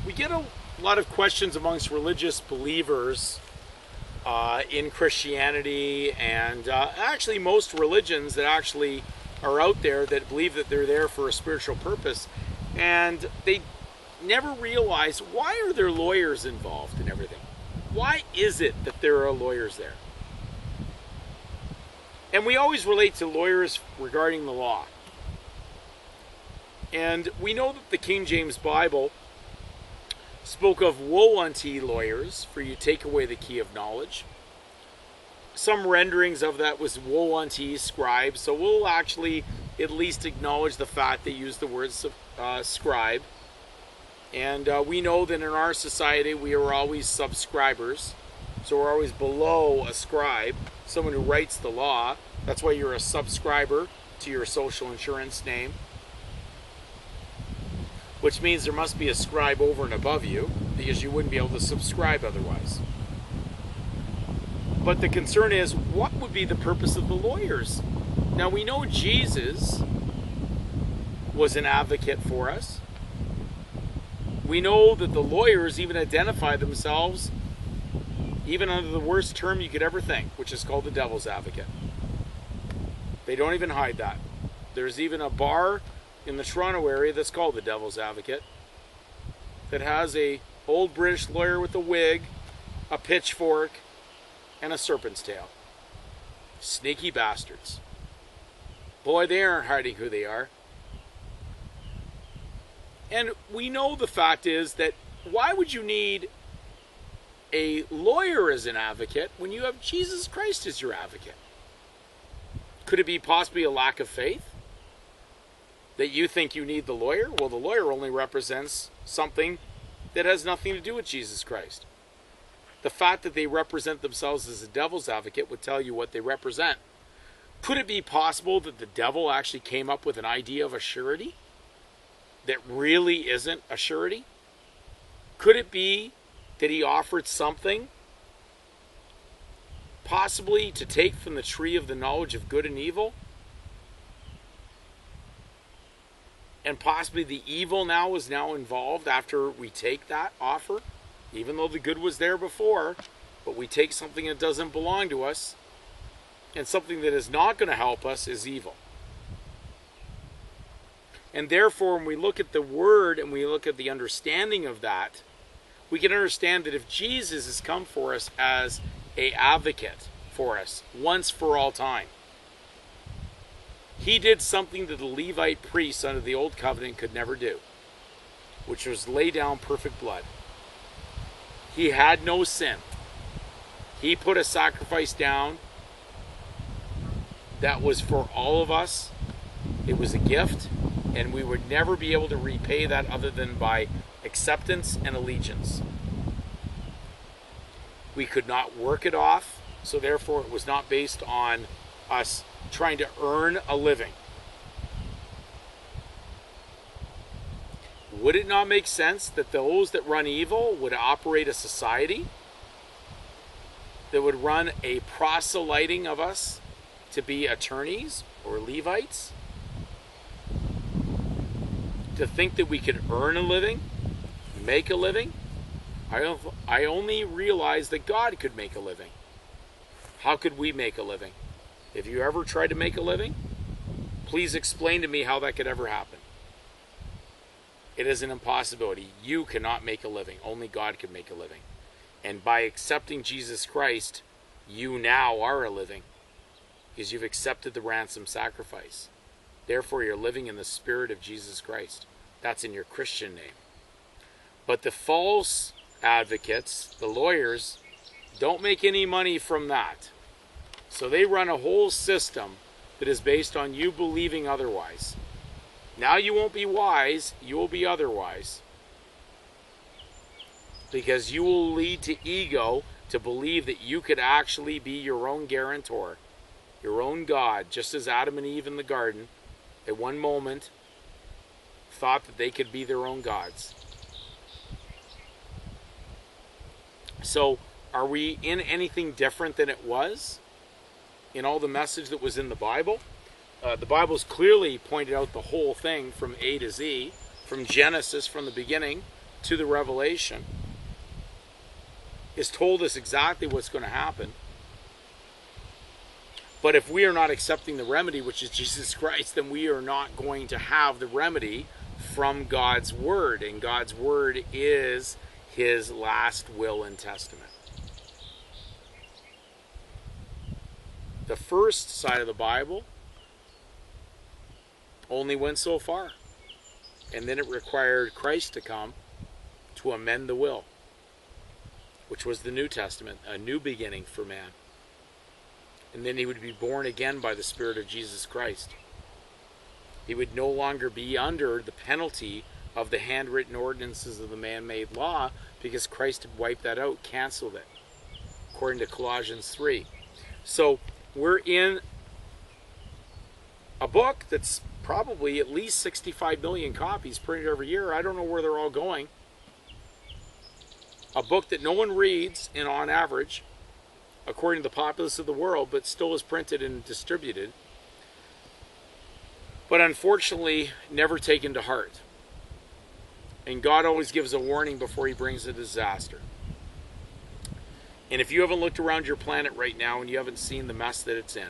We get a lot of questions amongst religious believers in Christianity and actually most religions that actually are out there that believe that they're there for a spiritual purpose, and they never realize, why are there lawyers involved in everything? Why is it that there are lawyers there? And we always relate to lawyers regarding the law. And we know that the King James Bible spoke of woe unto ye lawyers, for you take away the key of knowledge. Some renderings of that was woe unto ye scribes, so we'll actually at least acknowledge the fact they use the word scribe. And we know that in our society we are always subscribers, so we're always below a scribe, someone who writes the law. That's why you're a subscriber to your social insurance name, which means there must be a scribe over and above you, because you wouldn't be able to subscribe otherwise. But the concern is, what would be the purpose of the lawyers? Now, we know Jesus was an advocate for us. We know that the lawyers even identify themselves even under the worst term you could ever think, which is called the devil's advocate. They don't even hide that. There's even a bar in the Toronto area that's called the Devil's Advocate, that has a old British lawyer with a wig, a pitchfork, and a serpent's tail. Sneaky bastards. Boy, they aren't hiding who they are. And we know the fact is that, why would you need a lawyer as an advocate when you have Jesus Christ as your advocate? Could it be possibly a lack of faith? That you think you need the lawyer? Well, the lawyer only represents something that has nothing to do with Jesus Christ. The fact that they represent themselves as a devil's advocate would tell you what they represent. Could it be possible that the devil actually came up with an idea of a surety that really isn't a surety? Could it be that he offered something possibly to take from the tree of the knowledge of good and evil? And possibly the evil now is now involved after we take that offer, even though the good was there before, but we take something that doesn't belong to us, and something that is not going to help us is evil. And therefore, when we look at the word and we look at the understanding of that, we can understand that if Jesus has come for us as an advocate for us once for all time, he did something that the Levite priests under the old covenant could never do, which was lay down perfect blood. He had no sin. He put a sacrifice down that was for all of us. It was a gift, and we would never be able to repay that other than by acceptance and allegiance. We could not work it off, so therefore it was not based on us trying to earn a living. Would it not make sense that those that run evil would operate a society that would run a proselyting of us to be attorneys or Levites? To think that we could earn a living, make a living? I only realized that God could make a living. How could we make a living? If you ever tried to make a living, please explain to me how that could ever happen. It is an impossibility. You cannot make a living. Only God can make a living. And by accepting Jesus Christ, you now are a living, because you've accepted the ransom sacrifice. Therefore, you're living in the spirit of Jesus Christ. That's in your Christian name. But the false advocates, the lawyers, don't make any money from that. So they run a whole system that is based on you believing otherwise. Now you won't be wise, you will be otherwise. Because you will lead to ego to believe that you could actually be your own guarantor, your own God, just as Adam and Eve in the garden, at one moment, thought that they could be their own gods. So, are we in anything different than it was in all the message that was in the Bible? The Bible's clearly pointed out the whole thing from A to Z, from Genesis, from the beginning, to the revelation has told us exactly what's going to happen. But if we are not accepting the remedy, which is Jesus Christ, then we are not going to have the remedy from God's Word. And God's Word is His last will and testament. The first side of the Bible only went so far. And then it required Christ to come to amend the will, which was the New Testament, a new beginning for man. And then he would be born again by the Spirit of Jesus Christ. He would no longer be under the penalty of the handwritten ordinances of the man-made law, because Christ had wiped that out, canceled it, according to Colossians 3. So we're in a book that's probably at least 65 million copies printed every year. I don't know where they're all going. A book that no one reads, and on average, according to the populace of the world, but still is printed and distributed, but unfortunately never taken to heart. And God always gives a warning before He brings a disaster. And if you haven't looked around your planet right now and you haven't seen the mess that it's in,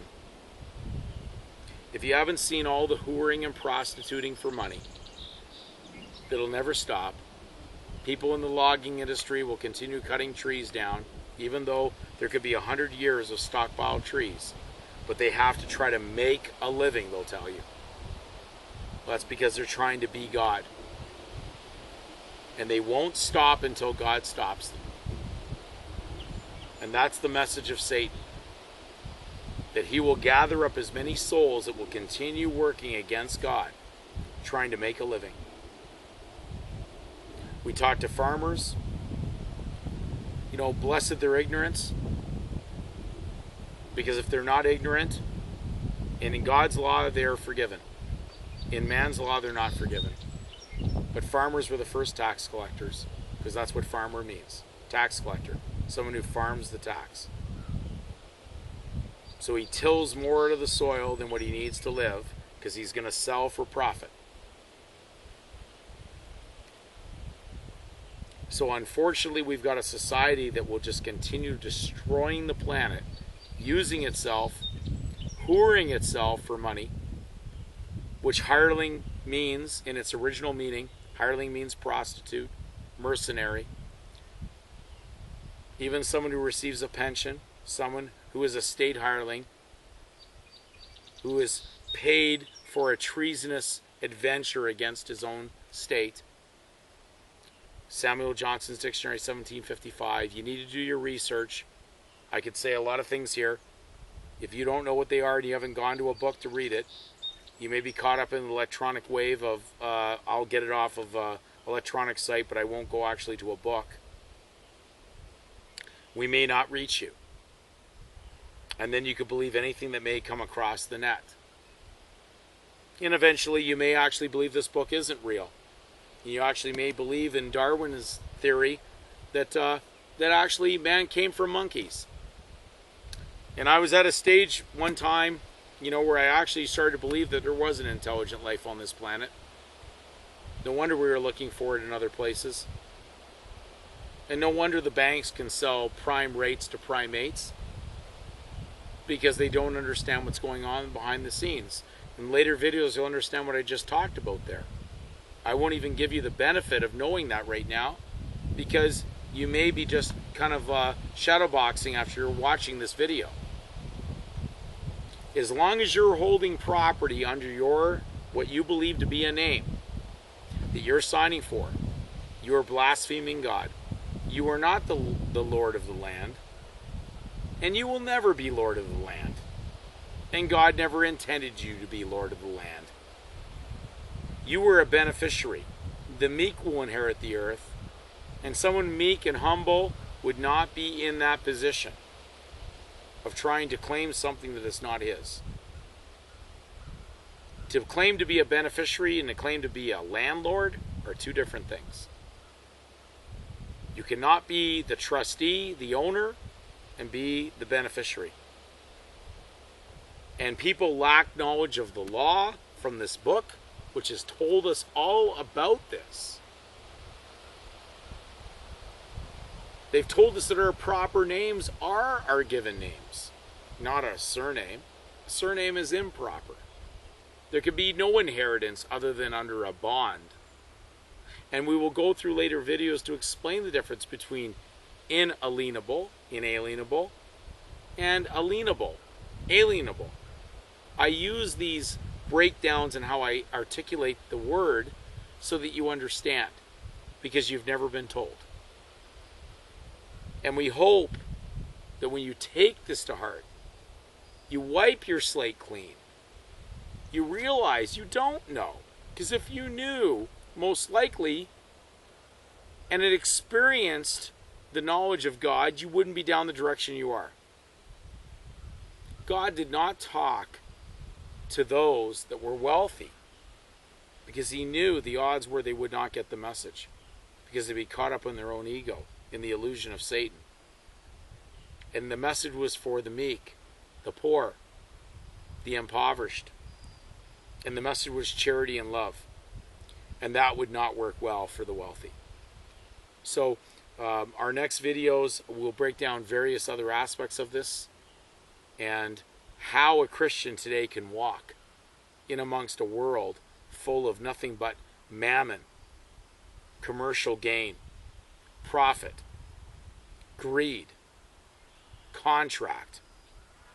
if you haven't seen all the whoring and prostituting for money that'll never stop, people in the logging industry will continue cutting trees down, even though there could be 100 years of stockpiled trees. But they have to try to make a living, they'll tell you. Well, that's because they're trying to be God. And they won't stop until God stops them. And that's the message of Satan. That he will gather up as many souls that will continue working against God, trying to make a living. We talk to farmers. You know, blessed their ignorance. Because if they're not ignorant, and in God's law they are forgiven. In man's law they're not forgiven. But farmers were the first tax collectors, because that's what farmer means. Tax collector. Someone who farms the tax. So he tills more out of the soil than what he needs to live, because he's going to sell for profit. So unfortunately, we've got a society that will just continue destroying the planet, using itself, whoring itself for money, which hireling means, in its original meaning, hireling means prostitute, mercenary, even someone who receives a pension, someone who is a state hireling, who is paid for a treasonous adventure against his own state. Samuel Johnson's Dictionary, 1755. You need to do your research. I could say a lot of things here. If you don't know what they are and you haven't gone to a book to read it, you may be caught up in the electronic wave of, I'll get it off of an electronic site, but I won't go actually to a book. We may not reach you. And then you could believe anything that may come across the net. And eventually you may actually believe this book isn't real. You actually may believe in Darwin's theory that actually man came from monkeys. And I was at a stage one time, you know, where I actually started to believe that there was an intelligent life on this planet. No wonder we were looking for it in other places. And no wonder the banks can sell prime rates to primates, because they don't understand what's going on behind the scenes. In later videos, you'll understand what I just talked about there. I won't even give you the benefit of knowing that right now, because you may be just kind of shadowboxing after you're watching this video. As long as you're holding property under your, what you believe to be a name that you're signing for, you are blaspheming God. You are not the Lord of the land, and you will never be Lord of the land. And God never intended you to be Lord of the land. You were a beneficiary. The meek will inherit the earth, and someone meek and humble would not be in that position of trying to claim something that is not his. To claim to be a beneficiary and to claim to be a landlord are two different things. You cannot be the trustee, the owner, and be the beneficiary. And people lack knowledge of the law from this book, which has told us all about this. They've told us that our proper names are our given names, not a surname. A surname is improper. There can be no inheritance other than under a bond. And we will go through later videos to explain the difference between inalienable, and alienable, alienable. I use these breakdowns and how I articulate the word so that you understand, because you've never been told. And we hope that when you take this to heart, you wipe your slate clean. You realize you don't know. Because if you knew, most likely, and had experienced the knowledge of God, you wouldn't be down the direction you are. God did not talk to those that were wealthy because he knew the odds were they would not get the message, because they'd be caught up in their own ego, in the illusion of Satan. And the message was for the meek, the poor, the impoverished. And the message was charity and love. And that would not work well for the wealthy. So our next videos will break down various other aspects of this and how a Christian today can walk in amongst a world full of nothing but mammon, commercial gain, profit, greed, contract,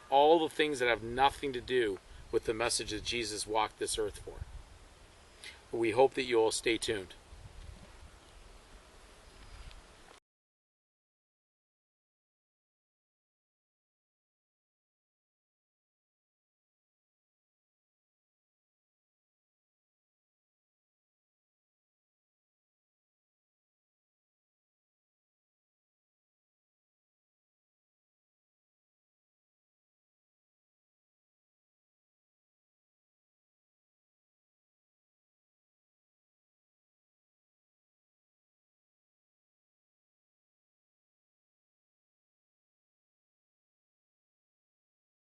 all the things that have nothing to do with the message that Jesus walked this earth for. We hope that you will stay tuned.